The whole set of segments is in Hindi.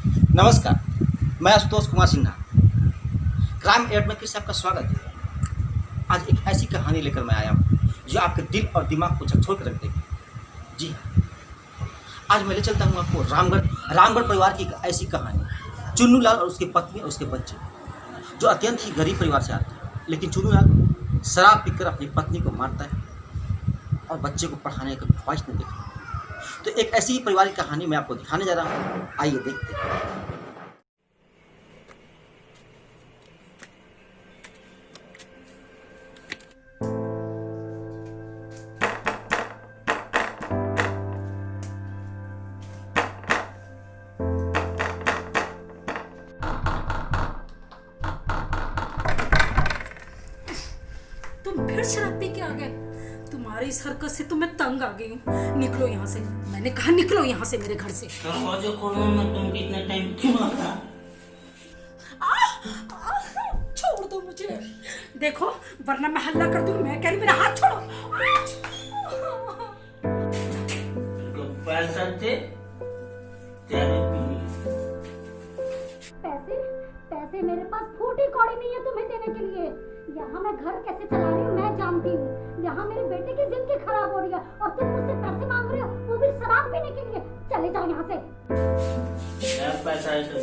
नमस्कार, मैं आशुतोष कुमार सिन्हा। क्राइम एड में फिर से आपका स्वागत है। आज एक ऐसी कहानी लेकर मैं आया हूँ जो आपके दिल और दिमाग को झकझोर कर रख देगी। जी हाँ, आज मैं ले चलता हूँ आपको रामगढ़ परिवार की एक ऐसी कहानी। चुन्नू लाल और उसकी पत्नी और उसके बच्चे जो अत्यंत ही गरीब परिवार से आते हैं, लेकिन चुन्नू लाल शराब पीकर अपनी पत्नी को मारता है और बच्चे को पढ़ाने की ख्वाहिश नहीं देखता। तो एक ऐसी ही परिवार की कहानी मैं आपको दिखाने जा रहा हूँ। आइए देखते हैं। तुम फिर शराब पी के आ गए। तुम्हारी इस हरकत से तो मैं तंग आ गई हूँ। निकलो यहाँ से, मैंने कहा निकलो यहाँ से मेरे घर से। दरवाजे खोलने में तुमको इतना टाइम क्यों लगा? छोड़ दो मुझे, देखो वरना मैं हल्ला कर दूँ। मैं कह रही मेरा हाथ छोड़ो। तुमको पैसा दे, तेरे पैसे पैसे मेरे पास फूटी कौड़ी नहीं है तुम्हें देने के लिए। यहाँ मैं घर कैसे चला रही हूँ मैं जानती हूँ। यहाँ मेरे बेटे की जिंदगी खराब हो रही है और तुम मुझसे पैसे मांग रहे हो, वो भी शराब पीने के लिए। चले जाओ यहाँ से। मेरा पैसा है तो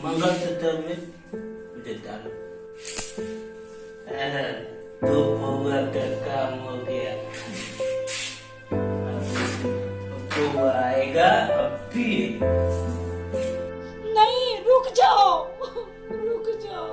मंगल सूत्र में देता हूँ। तो पौवा का काम हो गया। अब पौवा आएगा अभी। नहीं, रुक जाओ, रुक जाओ।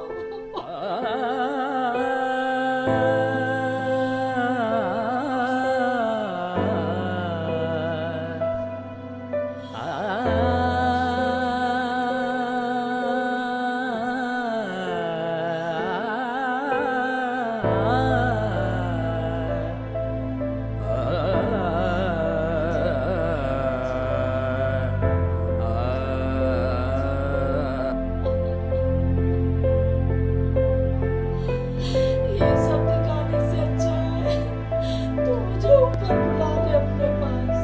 ये सब दिखाने से अच्छा है तू मुझे ऊपर बुला ले अपने पास।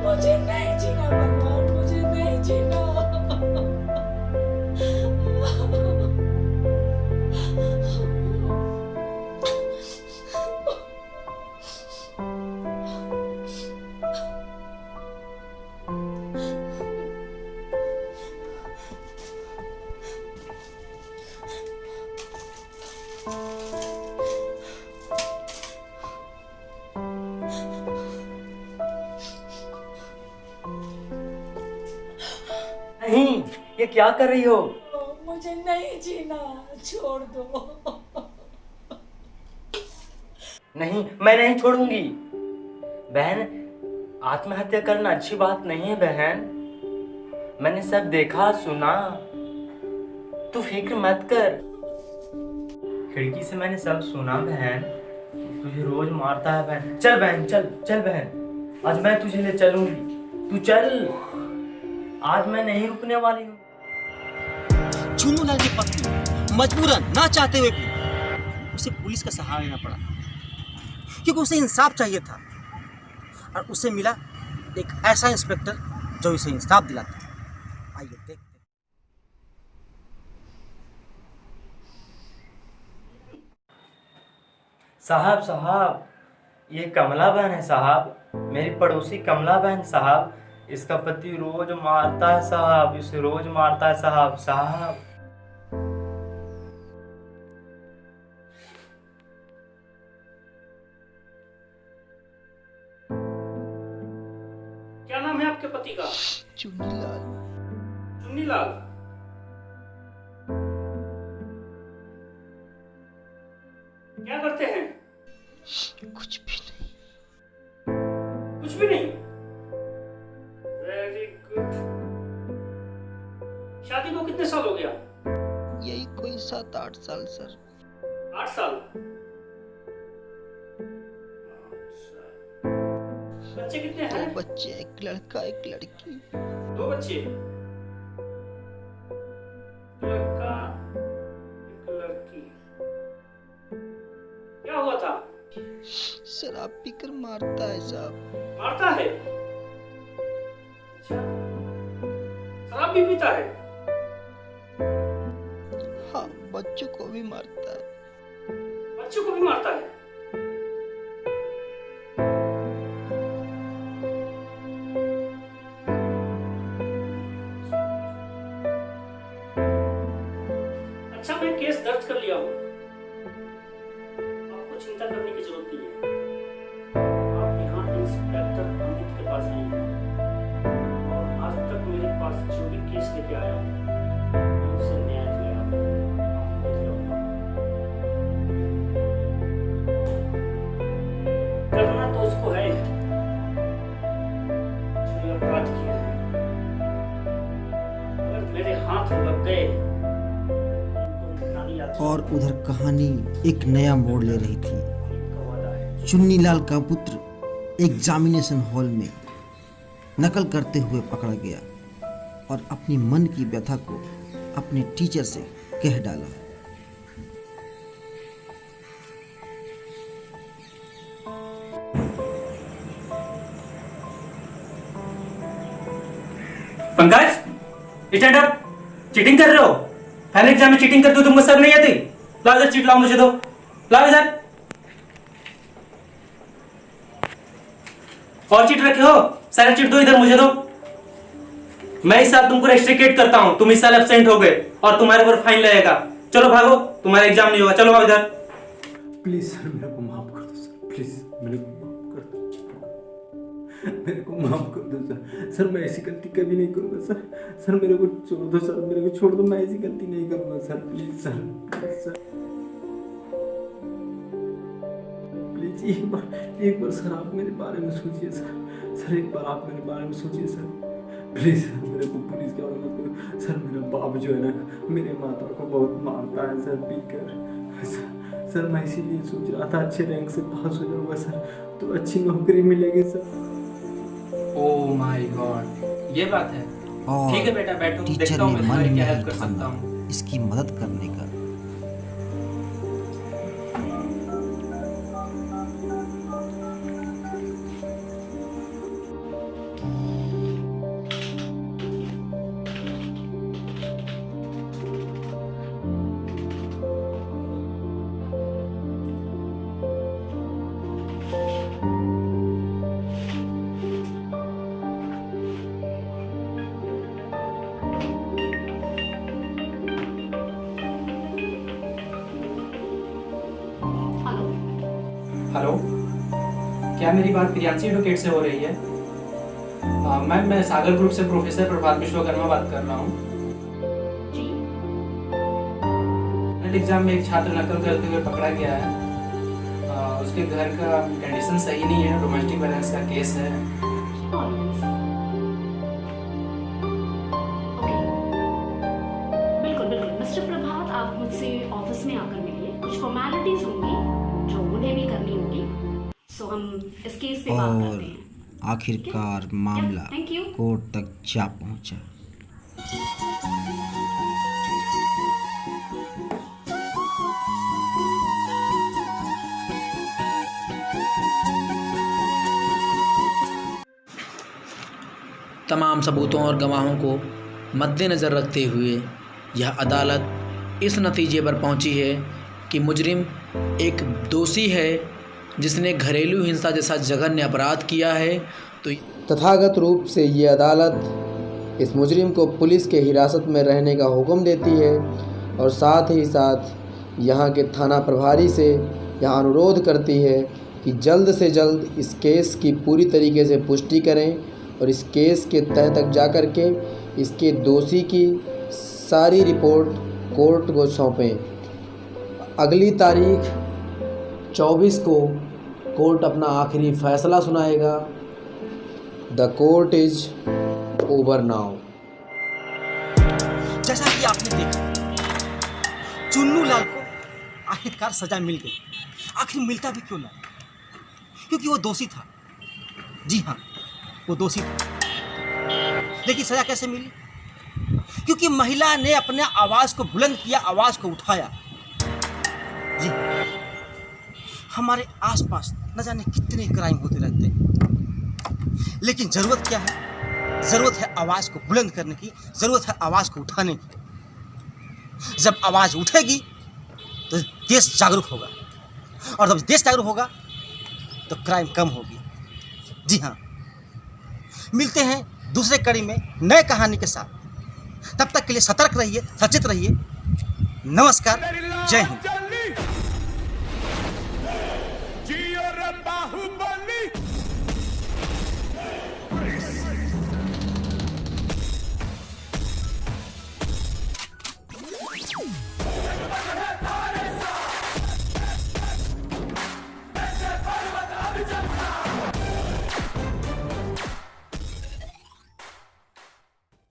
मुझे नहीं जीना भगवान, मुझे नहीं जीना। नहीं, ये क्या कर रही हो? मुझे नहीं जीना, छोड़ दो। नहीं, मैं नहीं छोड़ूंगी। बहन, आत्महत्या करना अच्छी बात नहीं है बहन। मैंने सब देखा सुना, तू फिक्र मत कर। खिड़की से मैंने सब सुना बहन। तुझे रोज मारता है बहन। चल बहन, चल चल बहन, आज मैं तुझे ले चलूंगी। तू चल, आज मैं नहीं रुकने वाली हूँ। चुन्नू लाल की पत्नी मजबूरन ना चाहते हुए भी उसे पुलिस का सहारा लेना पड़ा, क्योंकि उसे इंसाफ चाहिए था और उसे मिला एक ऐसा इंस्पेक्टर जो उसे इंसाफ दिलाता। आइए देखते हैं। साहब साहब, ये कमला बहन है साहब, मेरी पड़ोसी कमला बहन साहब। इसका पति रोज मारता है साहब, इसे रोज मारता है साहब। साहब, क्या नाम है आपके पति का? चुन्नी लाल। चुन्नी लाल। क्या करते हैं? कुछ भी नहीं। कुछ भी नहीं। Very good. शादी को कितने साल हो गया? यही कोई 7-8 साल सर। 8 साल। बच्चे कितने हैं? बच्चे, एक लड़का एक लड़की। 2 बच्चे। लड़का एक लड़की। क्या हुआ था? शराब पीकर मारता है साहब। मारता है? अच्छा, शराब भी भी पीता है? हाँ, बच्चों को भी मारता है। बच्चों को भी मारता है? अच्छा, मैं केस दर्ज कर लिया हूँ। आपको चिंता करने की जरूरत नहीं है। आप यहाँ इंस्पेक्टर अमित के पास नहीं हैं। और आज तक मेरे पास जो भी केस लेके आया हूँ, मैं उसे न्याय दिलाया हूँ। आपको दिलाऊंगा। करना तो उसको है जो ये अपराध किया है। अगर मेरे हाथ लग गए और उधर कहानी एक नया मोड़ ले रही थी। चुन्नीलाल का पुत्र एग्जामिनेशन हॉल में नकल करते हुए पकड़ा गया और अपनी मन की व्यथा को अपने टीचर से कह डाला। Pankaj, stand up. चीटिंग कर रहे हो? फाइनल एग्जाम में चीटिंग करते हो, तुमको शर्म नहीं आती? लाओ इधर चीट, लाओ मुझे दो, लाओ इधर। और चीट रखे हो? सारे चीट दो इधर, मुझे दो। मैं इस साल तुमको रेस्ट्रिकेट करता हूं, तुम इस साल एब्सेंट हो गए और तुम्हारे ऊपर फाइन लगेगा। चलो भागो, तुम्हारा एग्जाम नहीं होगा। चलो आओ इधर। प्लीज सर, मेरे को माफ कर दो सर, प्लीज मेरे को माफ कर दो, मेरे को माफ कर दो सर। सर मैं ऐसी गलती कभी नहीं करूँगा सर। सर मेरे को छोड़ दो सर, मेरे को छोड़ दो, मैं ऐसी गलती नहीं करूँगा sir. Please sir, please sir, please एक बार सर आप मेरे बारे में सोचिए सर। सर एक बार आप मेरे बारे में सोचिए सर, प्लीज सर। मेरे को पुलिस के हवाले मत करो सर। मेरा बाप जो है ना, मेरे माता को बहुत मारता है सर, पीकर। सर मैं इसीलिए सोच रहा था अच्छे रैंक से पास हो जाऊंगा सर, तो अच्छी नौकरी मिलेगी सर। ओह माय गॉड, ये बात है। और ठीक है बेटा, बैठो, टीचर देखता हूँ ने मैं मन तुम्हारी में क्या ही हेल्प कर सकता ठाना हूँ। इसकी मदद करने का। हेलो, क्या मेरी बात प्रियांशी एडवोकेट से हो रही है? मैम, मैं सागर ग्रुप से प्रोफेसर प्रभात विश्वकर्मा बात कर रहा हूँ। जी, नेट एग्जाम में एक छात्र नकल करते हुए पकड़ा गया है। उसके घर का कंडीशन सही नहीं है, डोमेस्टिक वायलेंस का केस है। बिल्कुल बिल्कुल मिस्टर प्रभात, आप मुझसे ऑफिस में आकर मिलिए। कुछ फॉर्मेलिटीज होंगी जो उन्हें भी करनी होगी, सो हम इस केस पे बात करते और हैं। आखिरकार मामला थैंक यू। कोर्ट तक जा पहुंचा। तमाम सबूतों और गवाहों को मद्देनज़र रखते हुए यह अदालत इस नतीजे पर पहुंची है कि मुजरिम एक दोषी है जिसने घरेलू हिंसा जैसा जघन्य अपराध किया है। तो तथागत रूप से ये अदालत इस मुजरिम को पुलिस के हिरासत में रहने का हुक्म देती है और साथ ही साथ यहाँ के थाना प्रभारी से यह अनुरोध करती है कि जल्द से जल्द इस केस की पूरी तरीके से पुष्टि करें और इस केस के तह तक जा कर के इसके दोषी की सारी रिपोर्ट कोर्ट को सौंपें। अगली तारीख 24 को कोर्ट अपना आखिरी फैसला सुनाएगा। The court is over now. जैसा कि आपने देखा, चुन्नू लाल को आखिरकार सजा मिल गई। आखिर मिलता भी क्यों ना, क्योंकि वो दोषी था। जी हाँ, वो दोषी था। लेकिन सजा कैसे मिली? क्योंकि महिला ने अपने आवाज़ को बुलंद किया, आवाज़ को उठाया। जी, हमारे आसपास न जाने कितने क्राइम होते रहते हैं, लेकिन ज़रूरत क्या है? ज़रूरत है आवाज़ को बुलंद करने की, ज़रूरत है आवाज़ को उठाने की। जब आवाज़ उठेगी तो देश जागरूक होगा, और जब देश जागरूक होगा तो क्राइम कम होगी। जी हाँ, मिलते हैं दूसरे कड़ी में नए कहानी के साथ। तब तक के लिए सतर्क रहिए, सचेत रहिए। नमस्कार, जय हिंद।